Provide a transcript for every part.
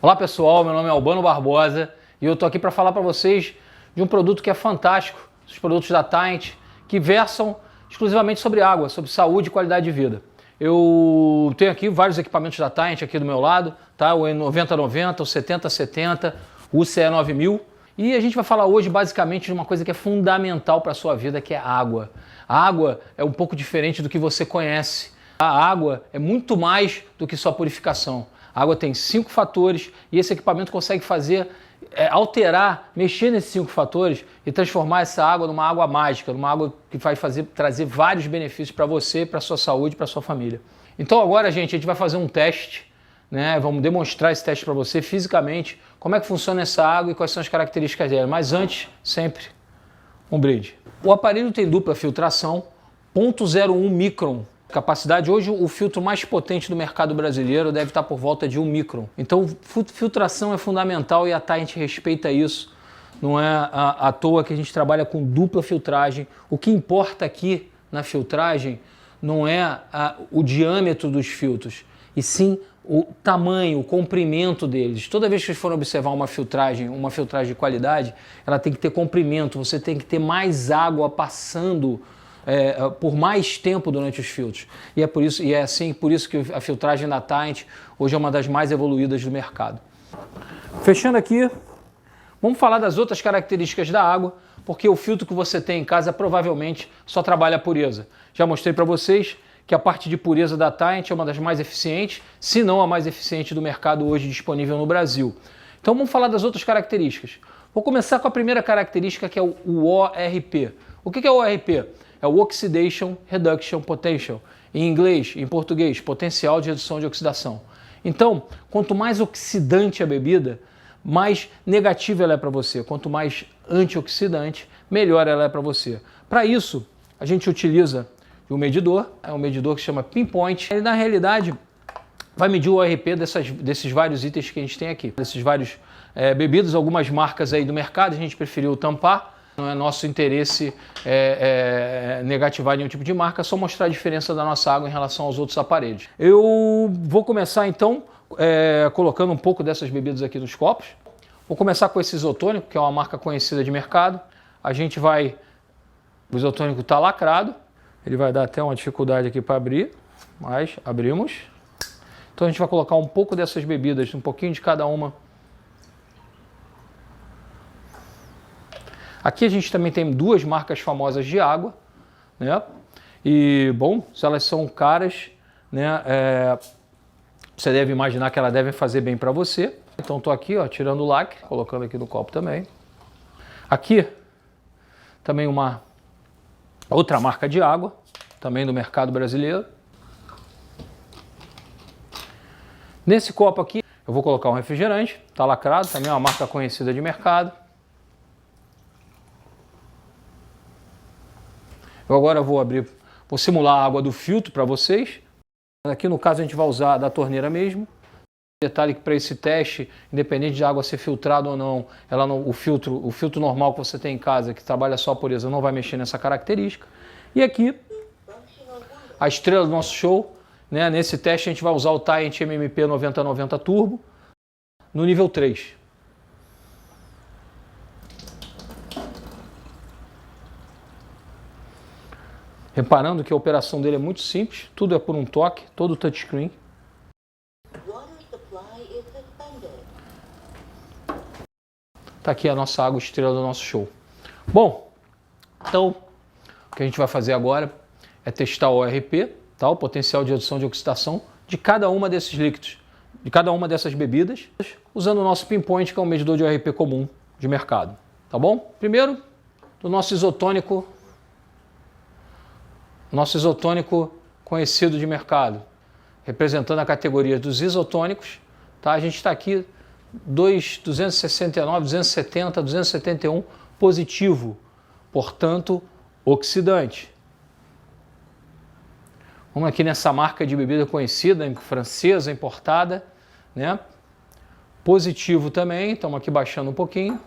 Olá pessoal, meu nome é Albano Barbosa e eu tô aqui para falar para vocês de um produto que é fantástico, os produtos da Taint, que versam exclusivamente sobre água, sobre saúde e qualidade de vida. Eu tenho aqui vários equipamentos da Taint aqui do meu lado, tá? O E9090, o 7070, o CE9000. E a gente vai falar hoje basicamente de uma coisa que é fundamental para a sua vida, que é a água. A água é um pouco diferente do que você conhece. A água é muito mais do que só purificação. A água tem 5 fatores e esse equipamento consegue fazer, alterar, mexer nesses 5 fatores e transformar essa água numa água mágica, numa água que vai trazer vários benefícios para você, para a sua saúde, para a sua família. Então agora, gente, a gente vai fazer um teste, né? Vamos demonstrar esse teste para você fisicamente, como é que funciona essa água e quais são as características dela. Mas antes, sempre, um brinde. O aparelho tem dupla filtração, 0,01 micron. Capacidade, hoje o filtro mais potente do mercado brasileiro deve estar por volta de 1 micron. Então filtração é fundamental e a Taint respeita isso. Não é à toa que a gente trabalha com dupla filtragem. O que importa aqui na filtragem não é o diâmetro dos filtros, e sim o tamanho, o comprimento deles. Toda vez que vocês forem observar uma filtragem de qualidade, ela tem que ter comprimento, você tem que ter mais água passando por mais tempo durante os filtros. E é por isso que a filtragem da Taint hoje é uma das mais evoluídas do mercado. Fechando aqui, vamos falar das outras características da água, porque o filtro que você tem em casa provavelmente só trabalha a pureza. Já mostrei para vocês que a parte de pureza da Taint é uma das mais eficientes, se não a mais eficiente do mercado hoje disponível no Brasil. Então vamos falar das outras características. Vou começar com a primeira característica, que é o ORP. O que é o ORP? É o Oxidation Reduction Potential. Em inglês, em português, potencial de redução de oxidação. Então, quanto mais oxidante a bebida, mais negativa ela é para você. Quanto mais antioxidante, melhor ela é para você. Para isso, a gente utiliza um medidor, é um medidor que se chama Pinpoint. Ele, na realidade, vai medir o ORP desses vários itens que a gente tem aqui. Desses vários bebidas, algumas marcas aí do mercado, a gente preferiu tampar. Não é nosso interesse negativar nenhum tipo de marca, só mostrar a diferença da nossa água em relação aos outros aparelhos. Eu vou começar então colocando um pouco dessas bebidas aqui nos copos. Vou começar com esse isotônico, que é uma marca conhecida de mercado. O isotônico está lacrado, ele vai dar até uma dificuldade aqui para abrir, mas abrimos. Então a gente vai colocar um pouco dessas bebidas, um pouquinho de cada uma. Aqui a gente também tem duas marcas famosas de água, né? E, bom, se elas são caras, né, você deve imaginar que elas devem fazer bem para você. Então estou aqui, ó, tirando o lacre, colocando aqui no copo também. Aqui também uma outra marca de água, também do mercado brasileiro. Nesse copo aqui eu vou colocar um refrigerante, está lacrado, também é uma marca conhecida de mercado. Eu agora vou simular a água do filtro para vocês. Aqui no caso a gente vai usar da torneira mesmo. Detalhe que para esse teste, independente de a água ser filtrada ou não, o filtro normal que você tem em casa, que trabalha só a pureza, não vai mexer nessa característica. E aqui, a estrela do nosso show, né? Nesse teste a gente vai usar o Taint MMP 9090 Turbo, no nível 3. Reparando que a operação dele é muito simples, tudo é por um toque, todo touchscreen. Está aqui a nossa água estrela do nosso show. Bom, então o que a gente vai fazer agora é testar o ORP, tá? O potencial de redução de oxidação de cada uma desses líquidos, de cada uma dessas bebidas, usando o nosso Pinpoint, que é um medidor de ORP comum de mercado. Tá bom? Primeiro, do nosso isotônico conhecido de mercado, representando a categoria dos isotônicos, tá? A gente está aqui 269, 270, 271 positivo, portanto oxidante. Vamos aqui nessa marca de bebida conhecida, francesa, importada, né? Positivo também, estamos aqui baixando um pouquinho.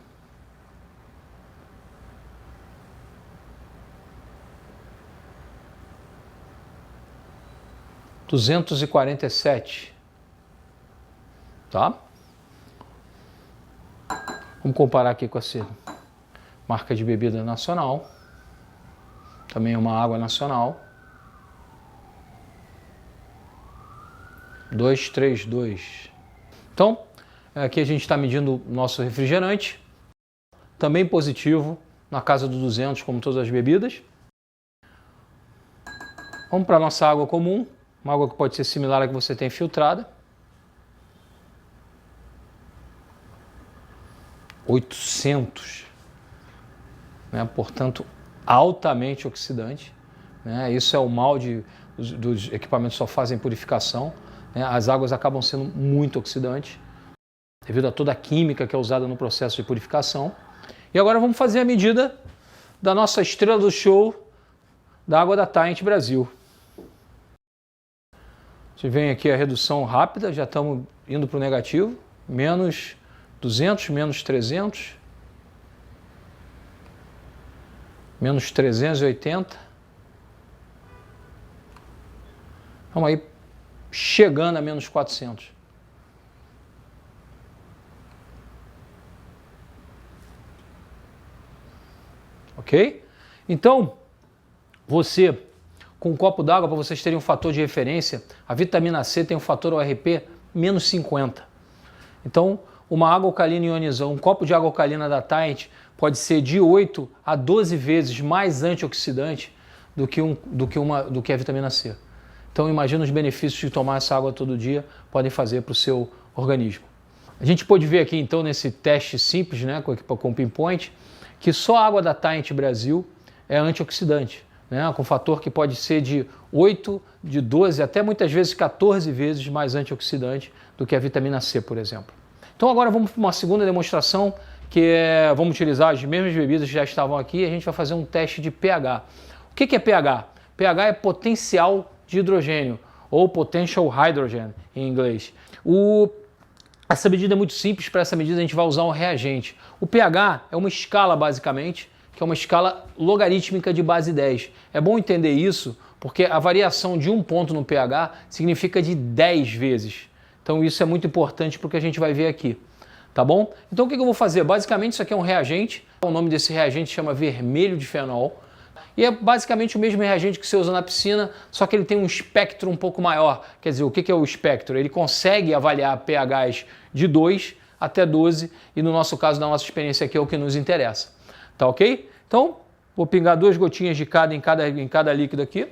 247, tá? Vamos comparar aqui com essa marca de bebida nacional. Também é uma água nacional. 232. Então, aqui a gente está medindo o nosso refrigerante. Também positivo, na casa dos 200, como todas as bebidas. Vamos para a nossa água comum. Uma água que pode ser similar à que você tem filtrada. 800. Né? Portanto, altamente oxidante. Né? Isso é o mal dos equipamentos que só fazem purificação. Né? As águas acabam sendo muito oxidantes, devido a toda a química que é usada no processo de purificação. E agora vamos fazer a medida da nossa estrela do show, da água da Taint Brasil. Você vem aqui a redução rápida, já estamos indo para o negativo, menos 200, menos 300, menos 380. Vamos aí chegando a menos 400. Ok? Então, você, com um copo d'água, para vocês terem um fator de referência, a vitamina C tem um fator ORP menos 50. Então, uma água alcalina ionizada, um copo de água alcalina da Taint pode ser de 8 a 12 vezes mais antioxidante do que a vitamina C. Então, imagina os benefícios de tomar essa água todo dia podem fazer para o seu organismo. A gente pode ver aqui, então, nesse teste simples, né, com o Pinpoint, que só a água da Taint Brasil é antioxidante, né, com fator que pode ser de 8, de 12, até muitas vezes 14 vezes mais antioxidante do que a vitamina C, por exemplo. Então agora vamos para uma segunda demonstração, vamos utilizar as mesmas bebidas que já estavam aqui e a gente vai fazer um teste de pH. O que é pH? pH é potencial de hidrogênio, ou potential hydrogen em inglês. Essa medida é muito simples. Para essa medida a gente vai usar um reagente. O pH é uma escala, basicamente, que é uma escala logarítmica de base 10. É bom entender isso, porque a variação de um ponto no pH significa de 10 vezes. Então isso é muito importante para o que a gente vai ver aqui. Tá bom? Então o que eu vou fazer? Basicamente isso aqui é um reagente. O nome desse reagente chama vermelho de fenol. E é basicamente o mesmo reagente que você usa na piscina, só que ele tem um espectro um pouco maior. Quer dizer, o que é o espectro? Ele consegue avaliar pHs de 2 até 12, e no nosso caso, na nossa experiência aqui, é o que nos interessa. Tá ok? Então, vou pingar 2 gotinhas de cada em cada líquido aqui.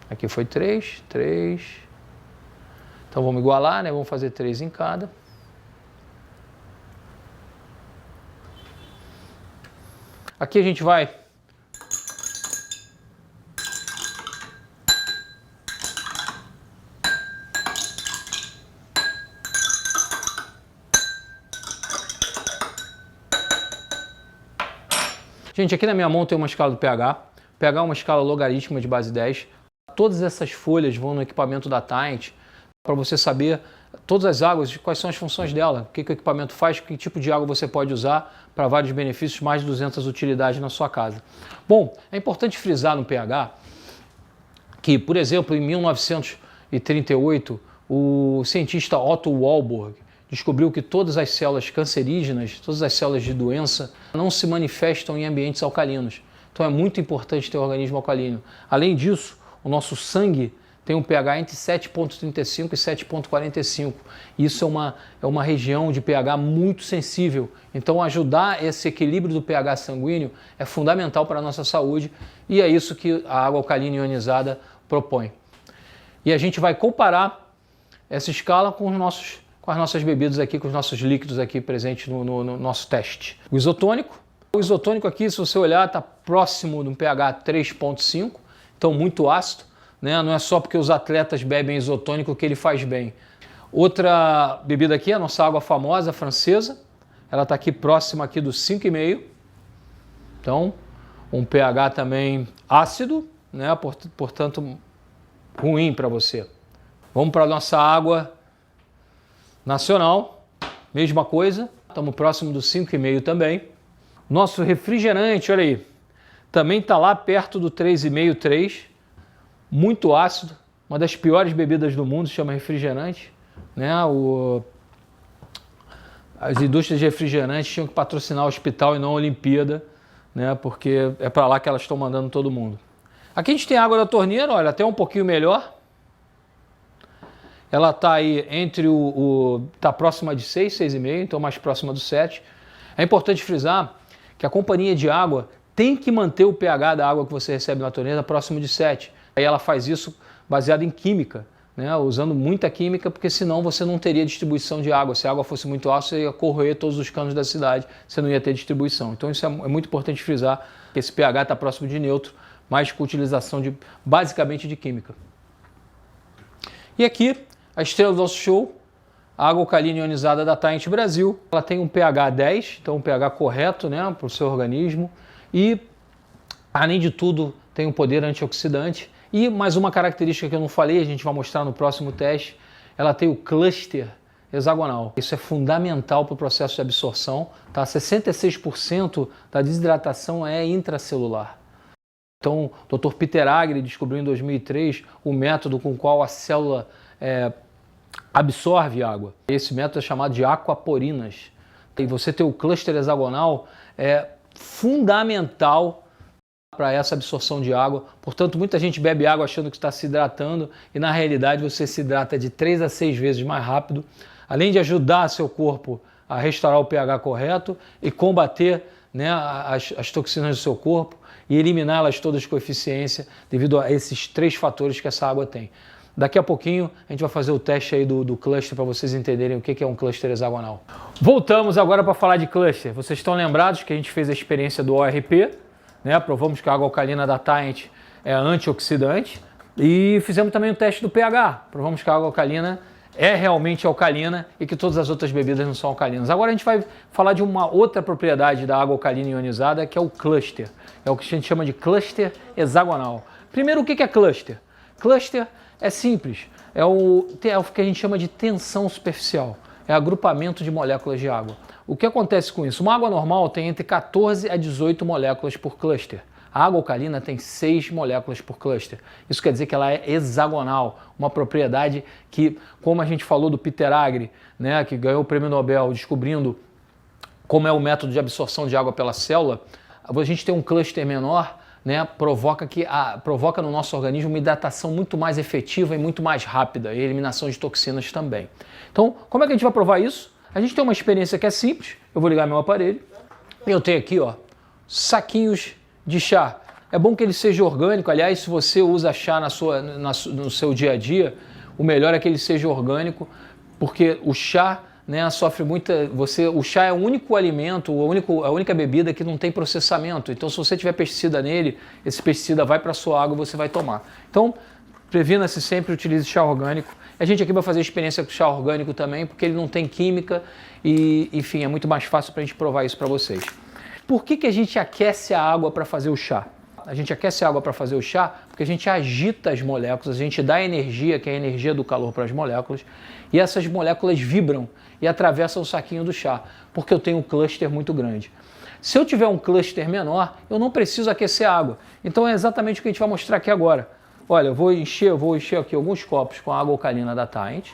Aqui foi 3. Então vamos igualar, né? Vamos fazer 3 em cada. Aqui a gente vai Gente, aqui na minha mão tem uma escala do pH. pH é uma escala logarítmica de base 10. Todas essas folhas vão no equipamento da Taint para você saber todas as águas, quais são as funções dela, o que o equipamento faz, que tipo de água você pode usar para vários benefícios, mais de 200 utilidades na sua casa. Bom, é importante frisar no pH que, por exemplo, em 1938, o cientista Otto Warburg descobriu que todas as células cancerígenas, todas as células de doença, não se manifestam em ambientes alcalinos. Então é muito importante ter um organismo alcalino. Além disso, o nosso sangue tem um pH entre 7,35 e 7,45. Isso é uma região de pH muito sensível. Então ajudar esse equilíbrio do pH sanguíneo é fundamental para a nossa saúde, e é isso que a água alcalina ionizada propõe. E a gente vai comparar essa escala com as nossas bebidas aqui, com os nossos líquidos aqui presentes no nosso teste. O isotônico aqui, se você olhar, está próximo de um pH 3,5, então muito ácido. Né? Não é só porque os atletas bebem isotônico que ele faz bem. Outra bebida aqui é a nossa água famosa, francesa. Ela está aqui próxima aqui do 5,5. Então, um pH também ácido, né? Portanto, ruim para você. Vamos para a nossa água nacional. Mesma coisa, estamos próximo do 5,5 também. Nosso refrigerante, olha aí, também está lá perto do 3,5, 3. Muito ácido, uma das piores bebidas do mundo, se chama refrigerante, né? as indústrias de refrigerantes tinham que patrocinar o hospital e não a Olimpíada, né? Porque é para lá que elas estão mandando todo mundo. Aqui a gente tem a água da torneira, olha, até um pouquinho melhor. Ela está aí entre tá próxima de 6, 6,5, então mais próxima do 7. É importante frisar que a companhia de água tem que manter o pH da água que você recebe na torneira próximo de 7. Aí ela faz isso baseado em química, né? Usando muita química, porque senão você não teria distribuição de água. Se a água fosse muito alta, você ia corroer todos os canos da cidade, você não ia ter distribuição. Então isso é muito importante frisar, que esse pH está próximo de neutro, mas com utilização basicamente de química. E aqui, a estrela do nosso show, a água alcalina ionizada da Taint Brasil. Ela tem um pH 10, então um pH correto, né, para o seu organismo. E, além de tudo, tem um poder antioxidante. E mais uma característica que eu não falei, a gente vai mostrar no próximo teste, ela tem o cluster hexagonal. Isso é fundamental para o processo de absorção. Tá? 66% da desidratação é intracelular. Então, o Dr. Peter Agre descobriu em 2003 o método com o qual a célula absorve água. Esse método é chamado de aquaporinas. E você ter o cluster hexagonal é fundamental para essa absorção de água. Portanto, muita gente bebe água achando que está se hidratando e na realidade você se hidrata de 3 a 6 vezes mais rápido, além de ajudar seu corpo a restaurar o pH correto e combater, né, as toxinas do seu corpo e eliminá-las todas com eficiência devido a esses 3 fatores que essa água tem. Daqui a pouquinho a gente vai fazer o teste aí do cluster para vocês entenderem o que é um cluster hexagonal. Voltamos agora para falar de cluster. Vocês estão lembrados que a gente fez a experiência do ORP, né? Provamos que a água alcalina da Taint é antioxidante e fizemos também o teste do pH. Provamos que a água alcalina é realmente alcalina e que todas as outras bebidas não são alcalinas. Agora a gente vai falar de uma outra propriedade da água alcalina ionizada, que é o cluster. É o que a gente chama de cluster hexagonal. Primeiro, o que é cluster? Cluster é simples, é o que a gente chama de tensão superficial, é agrupamento de moléculas de água. O que acontece com isso? Uma água normal tem entre 14 a 18 moléculas por cluster. A água alcalina tem 6 moléculas por cluster. Isso quer dizer que ela é hexagonal, uma propriedade que, como a gente falou do Peter Agre, né, que ganhou o prêmio Nobel descobrindo como é o método de absorção de água pela célula, a gente tem um cluster menor, né, provoca no nosso organismo uma hidratação muito mais efetiva e muito mais rápida, e eliminação de toxinas também. Então, como é que a gente vai provar isso? A gente tem uma experiência que é simples, eu vou ligar meu aparelho, e eu tenho aqui, ó, saquinhos de chá. É bom que ele seja orgânico, aliás, se você usa chá no seu dia a dia, o melhor é que ele seja orgânico, porque o chá, né, sofre muita... o chá é o único alimento, a única bebida que não tem processamento. Então, se você tiver pesticida nele, esse pesticida vai para a sua água e você vai tomar. Então, previna-se sempre, utilize chá orgânico. A gente aqui vai fazer experiência com chá orgânico também, porque ele não tem química e, enfim, é muito mais fácil para a gente provar isso para vocês. Por que a gente aquece a água para fazer o chá? A gente aquece a água para fazer o chá porque a gente agita as moléculas, a gente dá energia, que é a energia do calor para as moléculas, e essas moléculas vibram e atravessam o saquinho do chá, porque eu tenho um cluster muito grande. Se eu tiver um cluster menor, eu não preciso aquecer a água. Então é exatamente o que a gente vai mostrar aqui agora. Olha, eu vou encher aqui alguns copos com a água alcalina da Taint.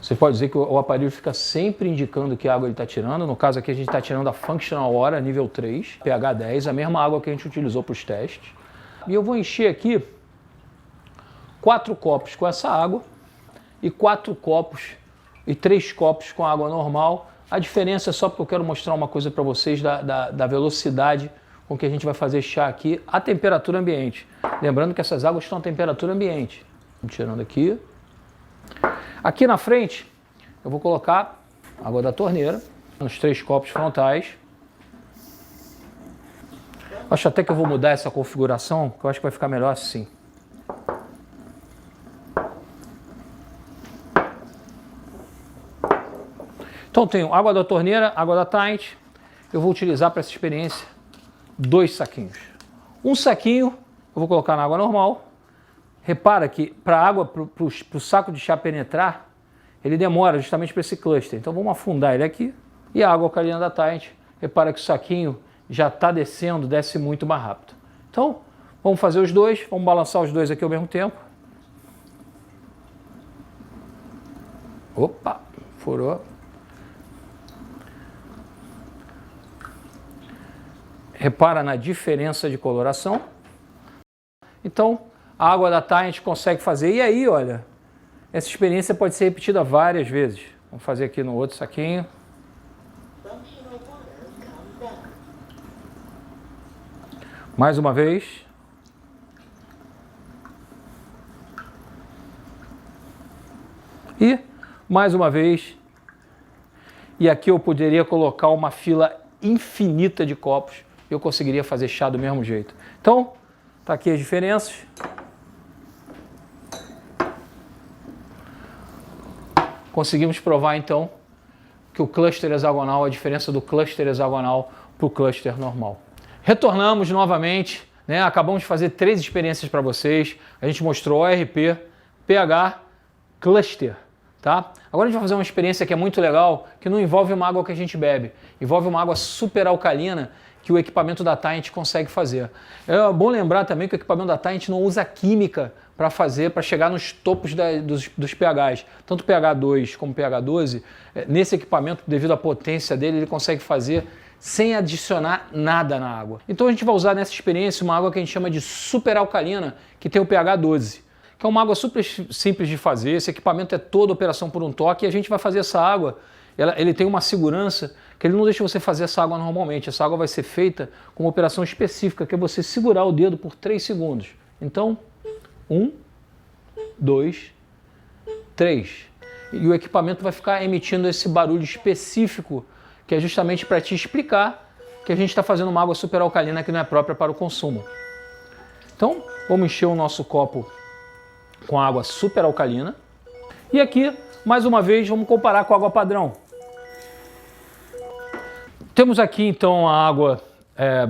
Você pode dizer que o aparelho fica sempre indicando que água ele está tirando. No caso aqui a gente está tirando a Functional Water nível 3, pH 10, a mesma água que a gente utilizou para os testes. E eu vou encher aqui 4 copos com essa água e 4 copos e 3 copos com água normal. A diferença é só porque eu quero mostrar uma coisa para vocês da velocidade com que a gente vai fazer chá aqui a temperatura ambiente. Lembrando que essas águas estão a temperatura ambiente. Vamos tirando aqui. Aqui na frente, eu vou colocar água da torneira nos 3 copos frontais. Acho até que eu vou mudar essa configuração, que eu acho que vai ficar melhor assim. Então tenho água da torneira, água da Taint. Eu vou utilizar para essa experiência 2 saquinhos. Um saquinho eu vou colocar na água normal. Repara que para a água, para o saco de chá penetrar, ele demora justamente para esse cluster. Então vamos afundar ele aqui. E a água alcalina da Taint, repara que o saquinho já está descendo, desce muito mais rápido. Então vamos fazer os dois, vamos balançar os dois aqui ao mesmo tempo. Opa, furou. Repara na diferença de coloração. Então, a água da Thai a gente consegue fazer. E aí, olha, essa experiência pode ser repetida várias vezes. Vamos fazer aqui no outro saquinho. Mais uma vez. E mais uma vez. E aqui eu poderia colocar uma fila infinita de copos. Eu conseguiria fazer chá do mesmo jeito. Então, tá aqui as diferenças. Conseguimos provar então que o cluster hexagonal, a diferença do cluster hexagonal para o cluster normal. Retornamos novamente, né? Acabamos de fazer 3 experiências para vocês. A gente mostrou ORP, pH, cluster. Tá? Agora a gente vai fazer uma experiência que é muito legal, que não envolve uma água que a gente bebe, envolve uma água super alcalina que o equipamento da Thai consegue fazer. É bom lembrar também que o equipamento da Thai não usa química para fazer, para chegar nos topos dos pHs. Tanto pH 2 como pH 12, nesse equipamento, devido à potência dele, ele consegue fazer sem adicionar nada na água. Então a gente vai usar nessa experiência uma água que a gente chama de super alcalina, que tem o pH 12. Que é uma água super simples de fazer, esse equipamento é toda operação por um toque e a gente vai fazer essa água, ele tem uma segurança que ele não deixa você fazer essa água normalmente, essa água vai ser feita com uma operação específica, que é você segurar o dedo por 3 segundos. Então, 1, 2, 3. E o equipamento vai ficar emitindo esse barulho específico, que é justamente para te explicar que a gente está fazendo uma água super alcalina que não é própria para o consumo. Então, vamos encher o nosso copo com água super alcalina. E aqui, mais uma vez, vamos comparar com a água padrão. Temos aqui então a água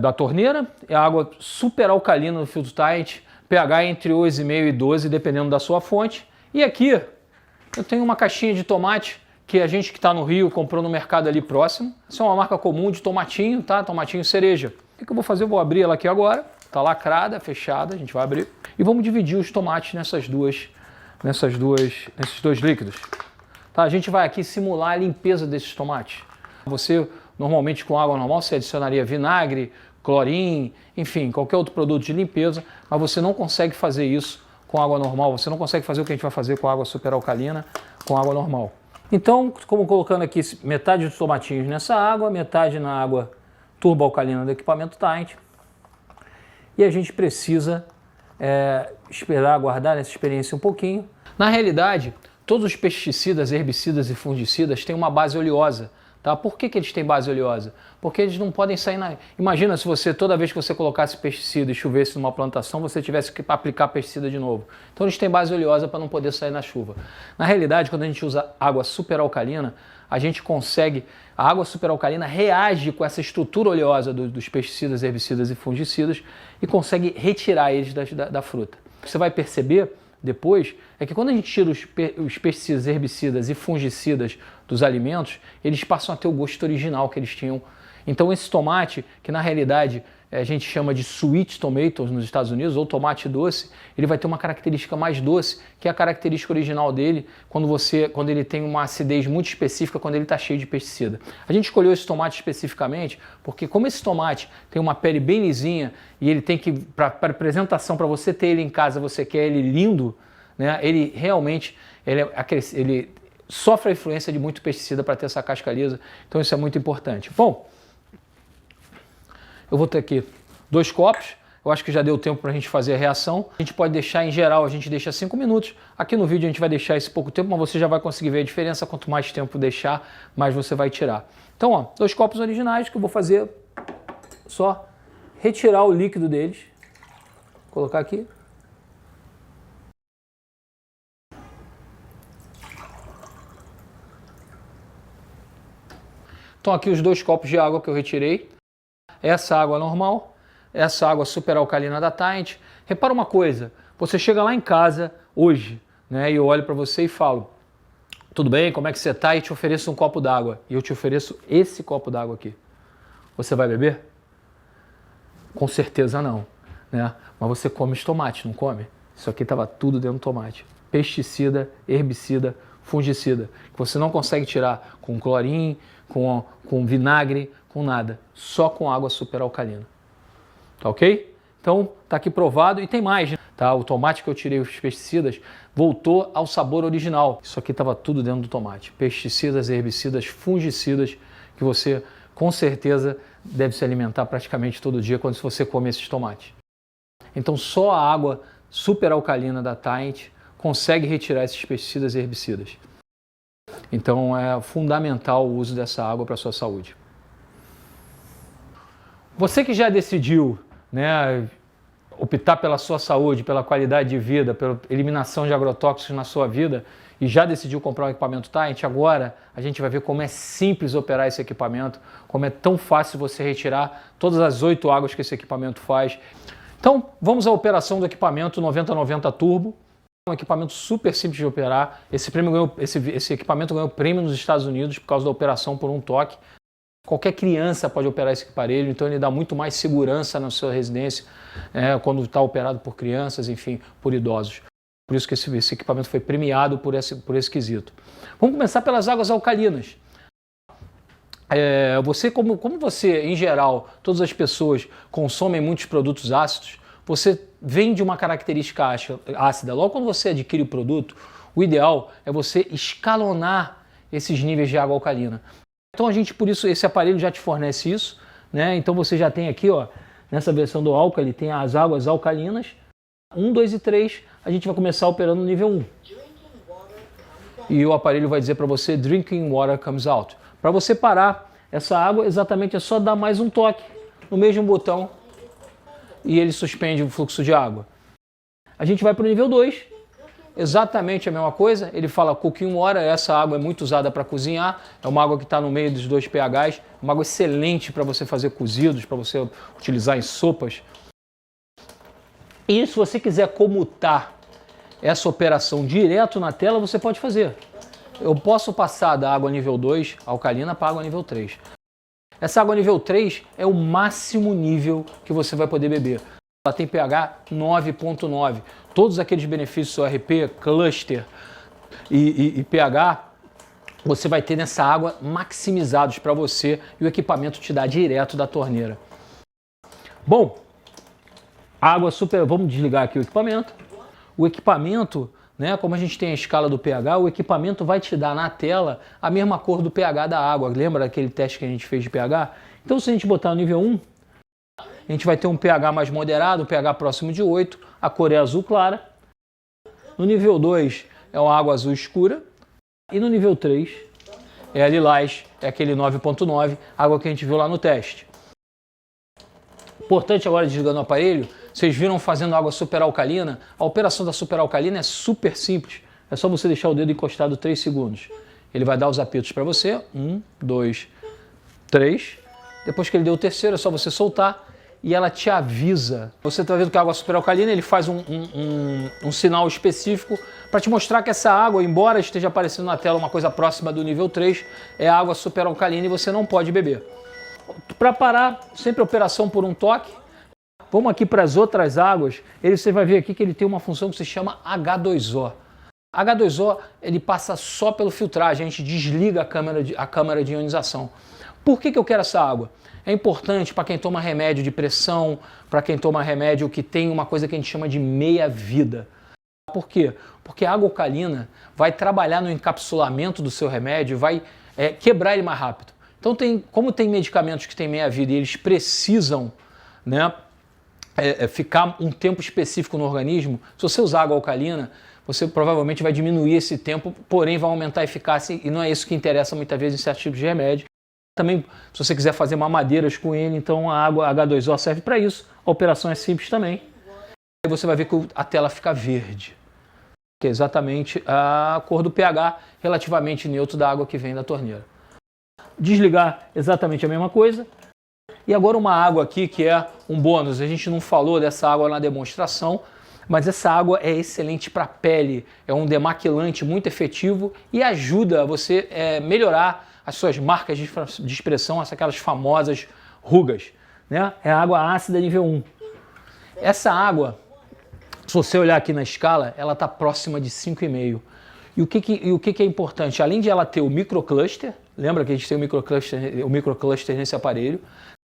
da torneira, é a água super alcalina do filtro Tide, pH entre 8,5 e 12, dependendo da sua fonte. E aqui eu tenho uma caixinha de tomate que a gente que está no Rio comprou no mercado ali próximo. Essa é uma marca comum de tomatinho, tá? Tomatinho cereja. O que eu vou fazer? Eu vou abrir ela aqui agora. Está lacrada, fechada, a gente vai abrir. E vamos dividir os tomates nesses dois líquidos. Tá? A gente vai aqui simular a limpeza desses tomates. Você, normalmente com água normal, você adicionaria vinagre, clorim, enfim, qualquer outro produto de limpeza, mas você não consegue fazer isso com água normal, você não consegue fazer o que a gente vai fazer com água super alcalina, com água normal. Então, como colocando aqui metade dos tomatinhos nessa água, metade na água turbo alcalina do equipamento Tide, e a gente precisa esperar, aguardar essa experiência um pouquinho. Na realidade, todos os pesticidas, herbicidas e fungicidas têm uma base oleosa. Tá? Por que eles têm base oleosa? Porque eles não podem sair na... Imagina se você, toda vez que você colocasse pesticida e chovesse numa plantação, você tivesse que aplicar pesticida de novo. Então eles têm base oleosa para não poder sair na chuva. Na realidade, quando a gente usa água superalcalina, a gente consegue... A água superalcalina reage com essa estrutura oleosa dos pesticidas, herbicidas e fungicidas e consegue retirar eles da fruta. O que você vai perceber depois é que quando a gente tira os pesticidas, herbicidas e fungicidas dos alimentos, eles passam a ter o gosto original que eles tinham. Então esse tomate, que na realidade a gente chama de sweet tomatoes nos Estados Unidos, ou tomate doce, ele vai ter uma característica mais doce, que é a característica original dele, quando ele tem uma acidez muito específica, quando ele está cheio de pesticida. A gente escolheu esse tomate especificamente porque como esse tomate tem uma pele bem lisinha e ele tem que, para apresentação, para você ter ele em casa, você quer ele lindo, né? Ele realmente ele sofre a influência de muito pesticida para ter essa casca lisa, então isso é muito importante. Bom, eu vou ter aqui 2 copos, eu acho que já deu tempo para a gente fazer a reação. A gente pode deixar, em geral, a gente deixa 5 minutos. Aqui no vídeo a gente vai deixar esse pouco tempo, mas você já vai conseguir ver a diferença. Quanto mais tempo deixar, mais você vai tirar. Então, ó, 2 copos originais que eu vou fazer só retirar o líquido deles. Vou colocar aqui. Então aqui os 2 copos de água que eu retirei. Essa água normal, essa água super alcalina da Tide. Repara uma coisa, você chega lá em casa hoje, né, e eu olho para você e falo, tudo bem, como é que você está? E te ofereço um copo d'água. E eu te ofereço esse copo d'água aqui. Você vai beber? Com certeza não, né? Mas você come os tomates, não come? Isso aqui estava tudo dentro do tomate. Pesticida, herbicida, fungicida, que você não consegue tirar com clorim, com vinagre, com nada, só com água super alcalina. tá ok? Então, tá aqui provado e tem mais, né? Tá? O tomate que eu tirei os pesticidas voltou ao sabor original. Isso aqui estava tudo dentro do tomate. Pesticidas, herbicidas, fungicidas, que você com certeza deve se alimentar praticamente todo dia quando você come esses tomates. Então, só a água super alcalina da Taint consegue retirar esses pesticidas e herbicidas. Então, é fundamental o uso dessa água para a sua saúde. Você que já decidiu, né, optar pela sua saúde, pela qualidade de vida, pela eliminação de agrotóxicos na sua vida e já decidiu comprar um equipamento Taint, agora a gente vai ver como é simples operar esse equipamento, como é tão fácil você retirar todas as 8 águas que esse equipamento faz. Então, vamos à operação do equipamento 9090 Turbo, um equipamento super simples de operar. Esse equipamento ganhou prêmio nos Estados Unidos por causa da operação por um toque. Qualquer criança pode operar esse aparelho, então ele dá muito mais segurança na sua residência, quando está operado por crianças, enfim, por idosos. Por isso que esse equipamento foi premiado por esse quesito. Vamos começar pelas águas alcalinas. Como você, em geral, todas as pessoas consomem muitos produtos ácidos, você vem de uma característica ácida. Logo quando você adquire o produto, o ideal é você escalonar esses níveis de água alcalina. Então por isso esse aparelho já te fornece isso, né? Então você já tem aqui, ó, nessa versão do Alcali, tem as águas alcalinas, 1, 2 e 3, a gente vai começar operando no nível 1. E o aparelho vai dizer para você, Drinking Water Comes Out. Para você parar essa água, exatamente é só dar mais um toque no mesmo botão e ele suspende o fluxo de água. A gente vai para o nível 2. Exatamente a mesma coisa, ele fala Cooking Water, essa água é muito usada para cozinhar, é uma água que está no meio dos 2 pHs, uma água excelente para você fazer cozidos, para você utilizar em sopas. E se você quiser comutar essa operação direto na tela, você pode fazer. Eu posso passar da água nível 2 alcalina para a água nível 3. Essa água nível 3 é o máximo nível que você vai poder beber. Ela tem pH 9.9. Todos aqueles benefícios ORP, cluster e pH, você vai ter nessa água maximizados para você e o equipamento te dá direto da torneira. Bom, água super... Vamos desligar aqui o equipamento. O equipamento, né, como a gente tem a escala do pH, o equipamento vai te dar na tela a mesma cor do pH da água. Lembra daquele teste que a gente fez de pH? Então, se a gente botar no nível 1, a gente vai ter um pH mais moderado, um pH próximo de 8, a cor é azul clara. No nível 2 é uma água azul escura. E no nível 3 é a lilás, é aquele 9.9, água que a gente viu lá no teste. Importante agora, desligando o aparelho, vocês viram fazendo água superalcalina? A operação da superalcalina é super simples. É só você deixar o dedo encostado 3 segundos. Ele vai dar os apitos para você. 1, 2, 3. Depois que ele deu o terceiro, é só você soltar e ela te avisa. Você está vendo que a água superalcalina, ele faz um sinal específico para te mostrar que essa água, embora esteja aparecendo na tela uma coisa próxima do nível 3, é água superalcalina e você não pode beber. Para parar, sempre operação por um toque. Vamos aqui para as outras águas. Você vai ver aqui que ele tem uma função que se chama H2O. H2O ele passa só pelo filtragem, a gente desliga a câmara de ionização. Por que eu quero essa água? É importante para quem toma remédio de pressão, para quem toma remédio que tem uma coisa que a gente chama de meia-vida. Por quê? Porque a água alcalina vai trabalhar no encapsulamento do seu remédio, vai quebrar ele mais rápido. Então, como tem medicamentos que têm meia-vida e eles precisam, né, ficar um tempo específico no organismo, se você usar água alcalina, você provavelmente vai diminuir esse tempo, porém vai aumentar a eficácia e não é isso que interessa muitas vezes em certos tipos de remédio. Também, se você quiser fazer mamadeiras com ele, então a água H2O serve para isso. A operação é simples também. Aí você vai ver que a tela fica verde, que é exatamente a cor do pH relativamente neutro da água que vem da torneira. Desligar, exatamente a mesma coisa. E agora uma água aqui que é um bônus. A gente não falou dessa água na demonstração, mas essa água é excelente para a pele. É um demaquilante muito efetivo e ajuda você a melhorar as suas marcas de expressão, aquelas famosas rugas, né? É a água ácida nível 1. Essa água, se você olhar aqui na escala, ela está próxima de 5,5. E o que é importante? Além de ela ter o microcluster, lembra que a gente tem o microcluster nesse aparelho,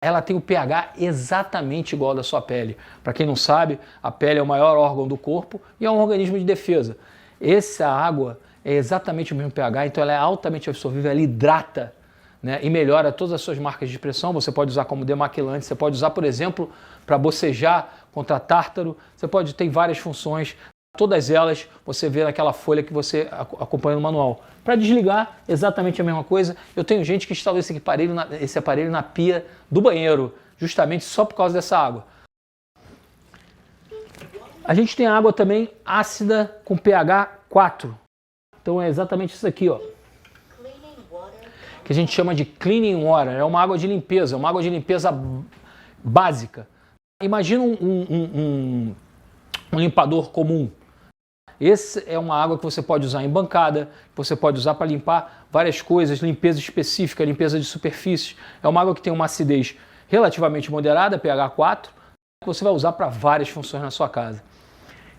ela tem o pH exatamente igual ao da sua pele. Para quem não sabe, a pele é o maior órgão do corpo e é um organismo de defesa. Essa água é exatamente o mesmo pH, então ela é altamente absorvível, ela hidrata, né, e melhora todas as suas marcas de expressão. Você pode usar como demaquilante, você pode usar, por exemplo, para bocejar contra tártaro, você pode ter várias funções. Todas elas você vê naquela folha que você acompanha no manual. Para desligar, exatamente a mesma coisa. Eu tenho gente que instalou esse aparelho na pia do banheiro, justamente só por causa dessa água. A gente tem água também ácida com pH 4. Então é exatamente isso aqui, ó, que a gente chama de cleaning water. É uma água de limpeza, básica. Imagina um limpador comum. Essa é uma água que você pode usar em bancada, que você pode usar para limpar várias coisas, limpeza específica, limpeza de superfícies. É uma água que tem uma acidez relativamente moderada, pH 4, que você vai usar para várias funções na sua casa.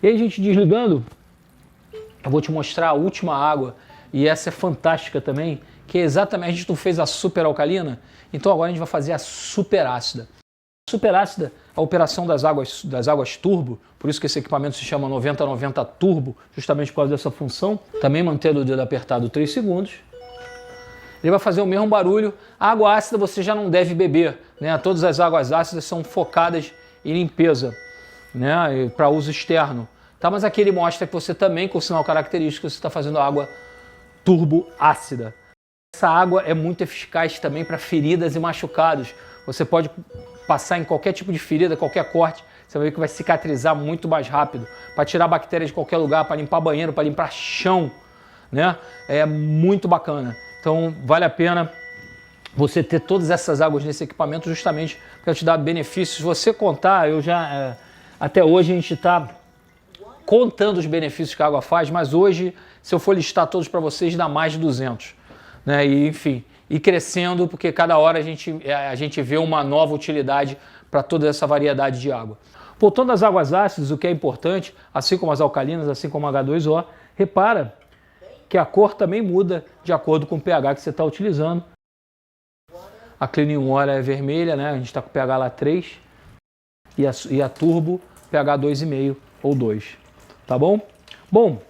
E aí, gente, desligando, eu vou te mostrar a última água, e essa é fantástica também, que é exatamente, a gente não fez a super alcalina, então agora a gente vai fazer a super ácida. Super ácida, a operação das águas turbo, por isso que esse equipamento se chama 9090 Turbo, justamente por causa dessa função. Também mantendo o dedo apertado 3 segundos. Ele vai fazer o mesmo barulho. A água ácida você já não deve beber, né? Todas as águas ácidas são focadas em limpeza, né? Para uso externo. Tá? Mas aqui ele mostra que você também, com o sinal característico, você está fazendo água turbo ácida. Essa água é muito eficaz também para feridas e machucados. Você pode passar em qualquer tipo de ferida, qualquer corte, você vai ver que vai cicatrizar muito mais rápido. Para tirar bactérias de qualquer lugar, para limpar banheiro, para limpar chão, né? É muito bacana. Então vale a pena você ter todas essas águas nesse equipamento justamente para te dar benefícios. Se você contar, até hoje a gente está contando os benefícios que a água faz, mas hoje, se eu for listar todos para vocês, dá mais de 200. Né? E, enfim, e crescendo, porque cada hora a gente vê uma nova utilidade para toda essa variedade de água. Voltando às águas ácidas, o que é importante, assim como as alcalinas, assim como a H2O, repara que a cor também muda de acordo com o pH que você está utilizando. A Cleaning Water é vermelha, né? A gente está com pH lá 3, e a Turbo pH 2,5 ou 2, tá bom? Bom,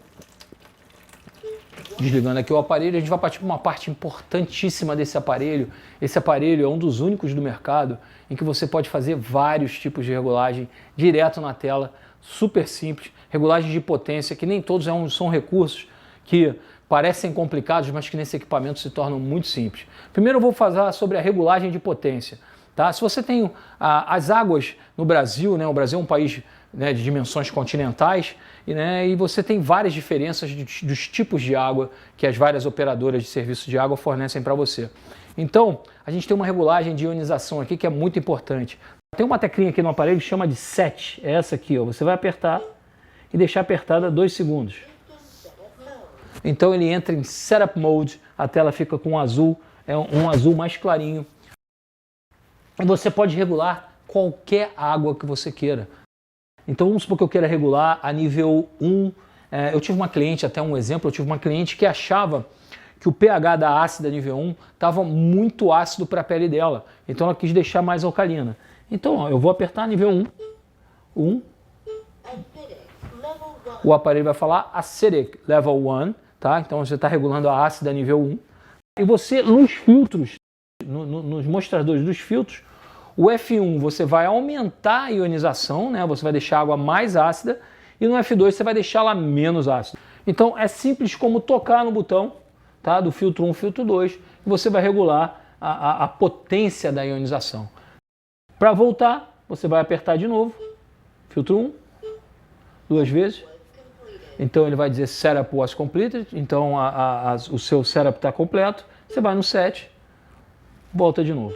desligando aqui o aparelho, a gente vai partir para uma parte importantíssima desse aparelho. Esse aparelho é um dos únicos do mercado em que você pode fazer vários tipos de regulagem direto na tela, super simples, regulagem de potência, que nem todos são recursos que parecem complicados, mas que nesse equipamento se tornam muito simples. Primeiro eu vou falar sobre a regulagem de potência. Tá? Se você tem as águas no Brasil, né? O Brasil é um país, né, de dimensões continentais, e você tem várias diferenças dos tipos de água que as várias operadoras de serviço de água fornecem para você. Então, a gente tem uma regulagem de ionização aqui que é muito importante. Tem uma teclinha aqui no aparelho que chama de SET, é essa aqui, ó. Você vai apertar e deixar apertada 2 segundos. Então ele entra em Setup Mode, a tela fica com azul, é um azul mais clarinho. E você pode regular qualquer água que você queira. Então vamos supor que eu queira regular a nível 1. Eu tive uma cliente, até um exemplo, eu tive uma cliente que achava que o pH da ácida nível 1 estava muito ácido para a pele dela. Então ela quis deixar mais alcalina. Então ó, eu vou apertar nível 1. O aparelho vai falar Acidic Level 1. Tá? Então você está regulando a ácida nível 1. E você, nos filtros, nos mostradores dos filtros, o F1 você vai aumentar a ionização, né? Você vai deixar a água mais ácida, e no F2 você vai deixá-la menos ácida. Então é simples como tocar no botão, tá? Do filtro 1, filtro 2, e você vai regular a potência da ionização. Para voltar, você vai apertar de novo, filtro 1, 2 vezes. Então ele vai dizer Setup was completed, então o seu setup está completo. Você vai no Set, volta de novo.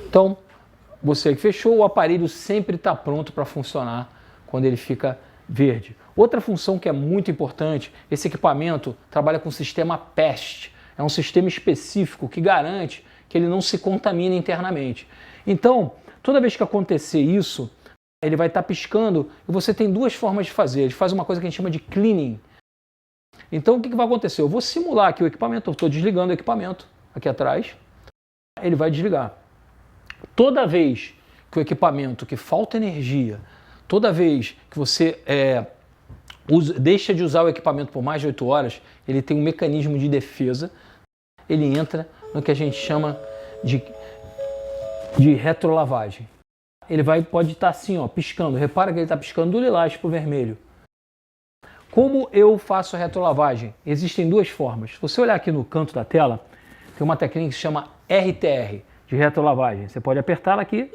Então, você que fechou, o aparelho sempre está pronto para funcionar quando ele fica verde. Outra função que é muito importante, esse equipamento trabalha com o sistema PEST. É um sistema específico que garante que ele não se contamine internamente. Então, toda vez que acontecer isso, ele vai estar piscando, e você tem duas formas de fazer. Ele faz uma coisa que a gente chama de cleaning. Então o que vai acontecer? Eu vou simular aqui o equipamento, eu estou desligando o equipamento aqui atrás, ele vai desligar. Toda vez que o equipamento, que falta energia, toda vez que você deixa de usar o equipamento por mais de 8 horas, ele tem um mecanismo de defesa, ele entra no que a gente chama de retrolavagem. Ele pode estar assim, ó, piscando. Repara que ele está piscando do lilás para o vermelho. Como eu faço a retrolavagem? Existem duas formas. Se você olhar aqui no canto da tela, tem uma teclinha que se chama RTR, de retrolavagem. Você pode apertar aqui.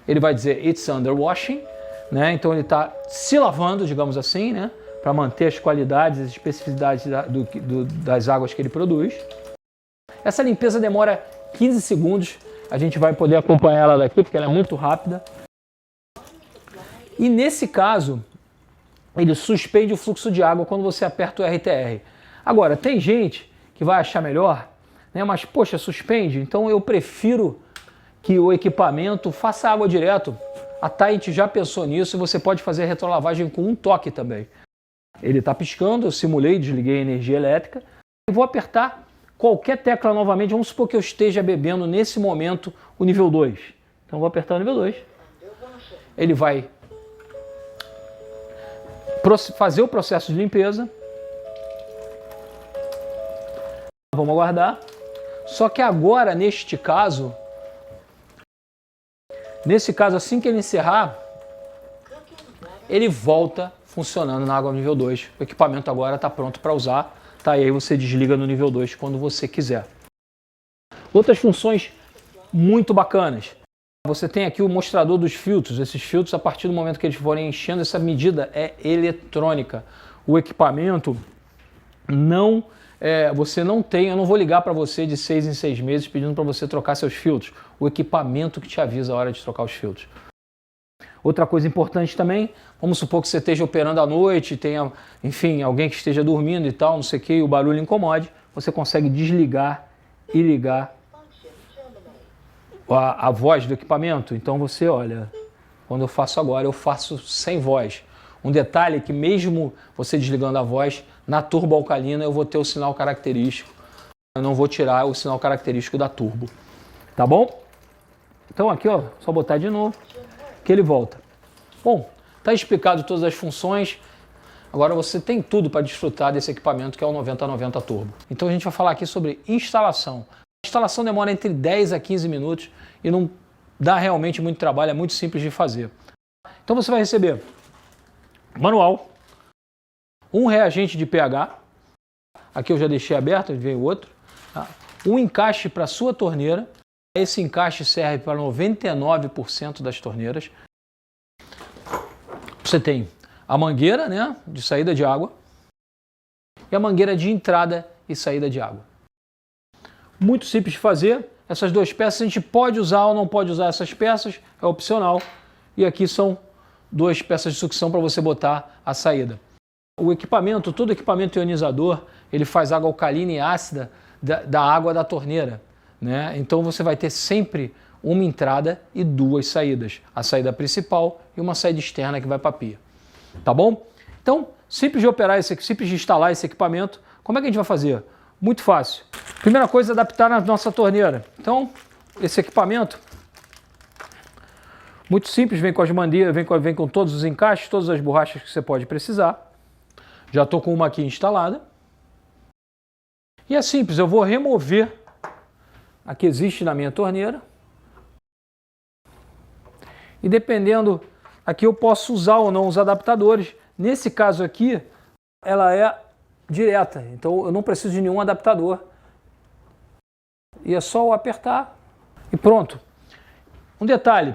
Ele vai dizer It's under washing, né? Então ele está se lavando, digamos assim, né? Para manter as qualidades, as especificidades das águas que ele produz. Essa limpeza demora 15 segundos. A gente vai poder acompanhar ela daqui, porque ela é muito rápida. E nesse caso, ele suspende o fluxo de água quando você aperta o RTR. Agora, tem gente que vai achar melhor, né? Mas, poxa, suspende. Então eu prefiro que o equipamento faça água direto. A Tint já pensou nisso e você pode fazer a retrolavagem com um toque também. Ele está piscando, eu simulei, desliguei a energia elétrica. E vou apertar qualquer tecla novamente. Vamos supor que eu esteja bebendo nesse momento o nível 2. Então vou apertar o nível 2. Ele vai fazer o processo de limpeza. Vamos aguardar. Só que agora, nesse caso, assim que ele encerrar, ele volta funcionando na água nível 2. O equipamento agora está pronto para usar. Tá? E aí você desliga no nível 2 quando você quiser. Outras funções muito bacanas. Você tem aqui o mostrador dos filtros. Esses filtros, a partir do momento que eles forem enchendo, essa medida é eletrônica. O equipamento você não tem, eu não vou ligar para você de 6 em 6 meses pedindo para você trocar seus filtros. O equipamento que te avisa a hora de trocar os filtros. Outra coisa importante também, vamos supor que você esteja operando à noite, tenha, enfim, alguém que esteja dormindo e tal, não sei o que, e o barulho incomode, você consegue desligar e ligar a voz do equipamento. Então você, olha, quando eu faço agora, eu faço sem voz. Um detalhe é que mesmo você desligando a voz, na turbo alcalina eu vou ter o sinal característico. Eu não vou tirar o sinal característico da turbo. Tá bom? Então aqui, ó, só botar de novo que ele volta. Bom, tá explicado todas as funções. Agora você tem tudo para desfrutar desse equipamento que é o 9090 Turbo. Então a gente vai falar aqui sobre instalação. A instalação demora entre 10 a 15 minutos e não dá realmente muito trabalho, é muito simples de fazer. Então você vai receber manual, um reagente de pH, aqui eu já deixei aberto, vem o outro, tá? Um encaixe para a sua torneira, esse encaixe serve para 99% das torneiras. Você tem a mangueira, né, de saída de água e a mangueira de entrada e saída de água. Muito simples de fazer. Essas duas peças a gente pode usar ou não pode usar essas peças, é opcional. E aqui são duas peças de sucção para você botar a saída. O equipamento, todo equipamento ionizador, ele faz água alcalina e ácida da água da torneira, né? Então você vai ter sempre uma entrada e duas saídas. A saída principal e uma saída externa que vai para a pia. Tá bom? Então, simples de operar, simples de instalar esse equipamento. Como é que a gente vai fazer? Muito fácil. Primeira coisa, adaptar na nossa torneira. Então, esse equipamento, muito simples, vem com as mandeiras, vem com todos os encaixes, todas as borrachas que você pode precisar. Já estou com uma aqui instalada. E é simples, eu vou remover a que existe na minha torneira. E dependendo, aqui eu posso usar ou não os adaptadores. Nesse caso aqui, ela é direta, então eu não preciso de nenhum adaptador. E é só eu apertar e pronto. Um detalhe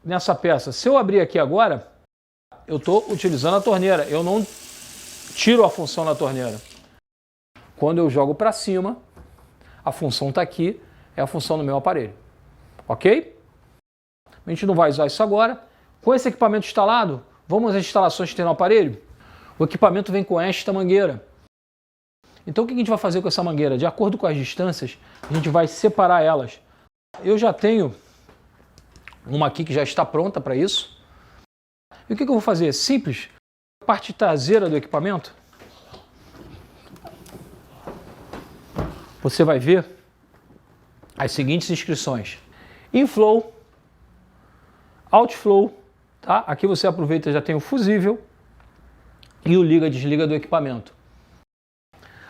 nessa peça, se eu abrir aqui agora, eu estou utilizando a torneira, eu não tiro a função da torneira. Quando eu jogo para cima, a função está aqui, é a função do meu aparelho. Ok? A gente não vai usar isso agora. Com esse equipamento instalado, vamos às instalações que tem no aparelho? O equipamento vem com esta mangueira. Então o que a gente vai fazer com essa mangueira? De acordo com as distâncias, a gente vai separar elas. Eu já tenho uma aqui que já está pronta para isso. E o que eu vou fazer? Simples. A parte traseira do equipamento, você vai ver as seguintes inscrições: inflow, outflow, tá? Aqui você aproveita, já tem o fusível e o liga-desliga do equipamento.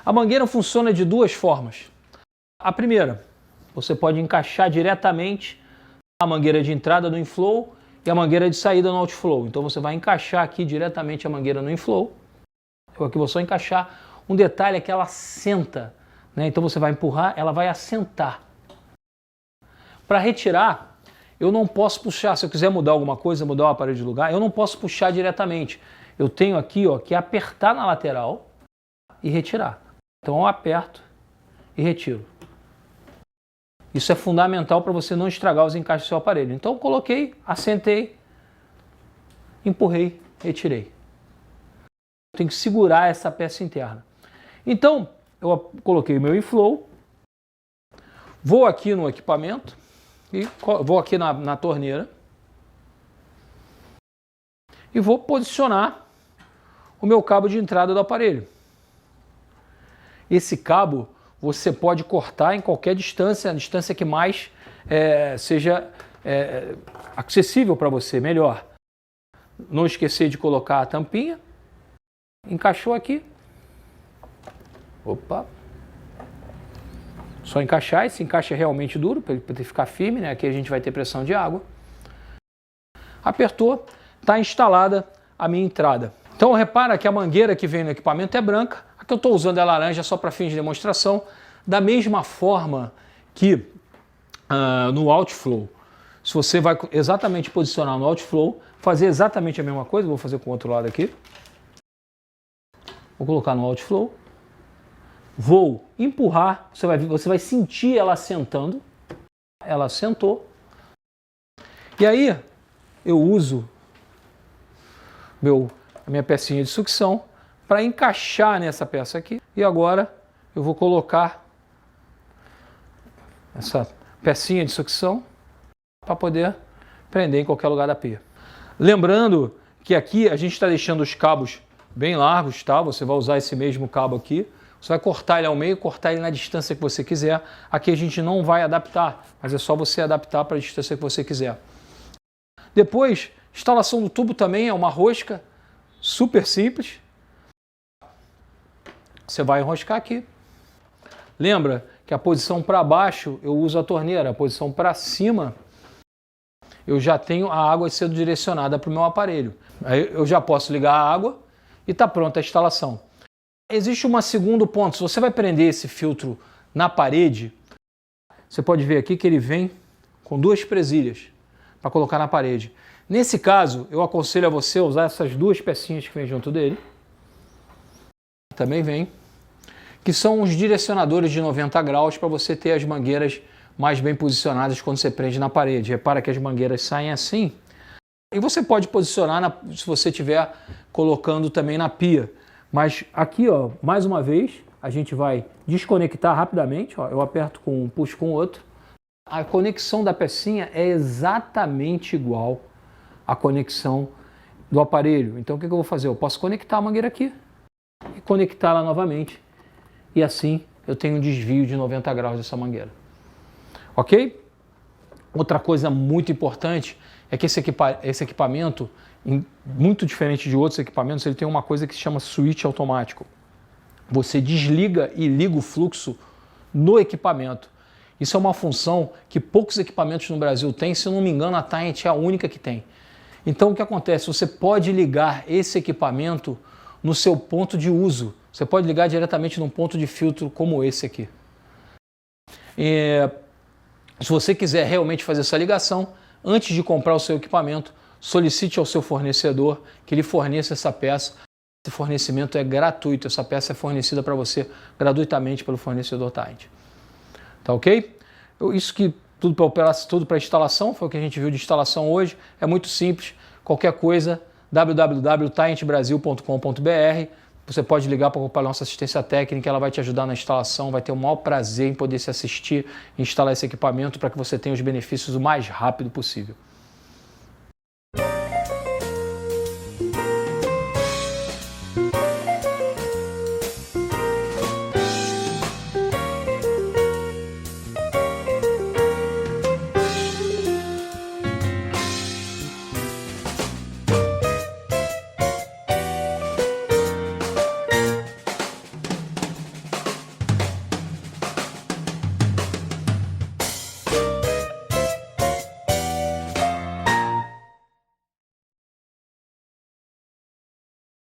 A mangueira funciona de duas formas. A primeira, você pode encaixar diretamente a mangueira de entrada no inflow e a mangueira de saída no outflow. Então você vai encaixar aqui diretamente a mangueira no inflow. Eu aqui vou só encaixar. Um detalhe é que ela assenta, né? Então você vai empurrar, ela vai assentar. Para retirar, eu não posso puxar. Se eu quiser mudar alguma coisa, mudar o aparelho de lugar, eu não posso puxar diretamente. Eu tenho aqui, ó, que apertar na lateral e retirar. Então eu aperto e retiro. Isso é fundamental para você não estragar os encaixes do seu aparelho. Então eu coloquei, assentei, empurrei, retirei. Eu tenho que segurar essa peça interna. Então eu coloquei o meu inflow, vou aqui no equipamento e vou aqui na torneira e vou posicionar o meu cabo de entrada do aparelho. Esse cabo você pode cortar em qualquer distância, a distância que mais seja acessível para você, melhor. Não esquecer de colocar a tampinha. Encaixou aqui. Opa! Só encaixar, esse encaixe é realmente duro, para ele ficar firme, né? Aqui a gente vai ter pressão de água. Apertou, está instalada a minha entrada. Então repara que a mangueira que vem no equipamento é branca. Aqui eu estou usando a laranja só para fins de demonstração. Da mesma forma que no outflow, se você vai exatamente posicionar no outflow, fazer exatamente a mesma coisa, vou fazer com o outro lado aqui. Vou colocar no outflow. Vou empurrar, você vai sentir ela assentando. Ela assentou. E aí eu uso a minha pecinha de sucção para encaixar nessa peça aqui. E agora eu vou colocar essa pecinha de sucção para poder prender em qualquer lugar da pia. Lembrando que aqui a gente está deixando os cabos bem largos, tá? Você vai usar esse mesmo cabo aqui. Você vai cortar ele ao meio, cortar ele na distância que você quiser. Aqui a gente não vai adaptar, mas é só você adaptar para a distância que você quiser. Depois, instalação do tubo também é uma rosca super simples. Você vai enroscar aqui. Lembra que a posição para baixo eu uso a torneira, a posição para cima eu já tenho a água sendo direcionada para o meu aparelho. Aí eu já posso ligar a água e está pronta a instalação. Existe um segundo ponto. Se você vai prender esse filtro na parede, você pode ver aqui que ele vem com duas presilhas para colocar na parede. Nesse caso, eu aconselho a você usar essas duas pecinhas que vem junto dele. Também vem. Que são os direcionadores de 90 graus para você ter as mangueiras mais bem posicionadas quando você prende na parede. Repara que as mangueiras saem assim. E você pode posicionar se você estiver colocando também na pia. Mas aqui, ó, mais uma vez, a gente vai desconectar rapidamente. Ó, eu aperto com um, puxo com o outro. A conexão da pecinha é exatamente igual à conexão do aparelho. Então o que eu vou fazer? Eu posso conectar a mangueira aqui e conectá-la novamente. E assim eu tenho um desvio de 90 graus dessa mangueira. Ok? Outra coisa muito importante é que esse equipamento, muito diferente de outros equipamentos, ele tem uma coisa que se chama switch automático. Você desliga e liga o fluxo no equipamento. Isso é uma função que poucos equipamentos no Brasil têm, se eu não me engano a Tint é a única que tem. Então o que acontece? Você pode ligar esse equipamento no seu ponto de uso. Você pode ligar diretamente num ponto de filtro como esse aqui. Se você quiser realmente fazer essa ligação, antes de comprar o seu equipamento, solicite ao seu fornecedor que ele forneça essa peça. Esse fornecimento é gratuito, essa peça é fornecida para você gratuitamente pelo fornecedor Tint. Tá ok? Isso que tudo para instalação, foi o que a gente viu de instalação hoje, é muito simples. Qualquer coisa, www.tintbrasil.com.br. Você pode ligar para a nossa assistência técnica, ela vai te ajudar na instalação, vai ter o maior prazer em poder se assistir e instalar esse equipamento para que você tenha os benefícios o mais rápido possível.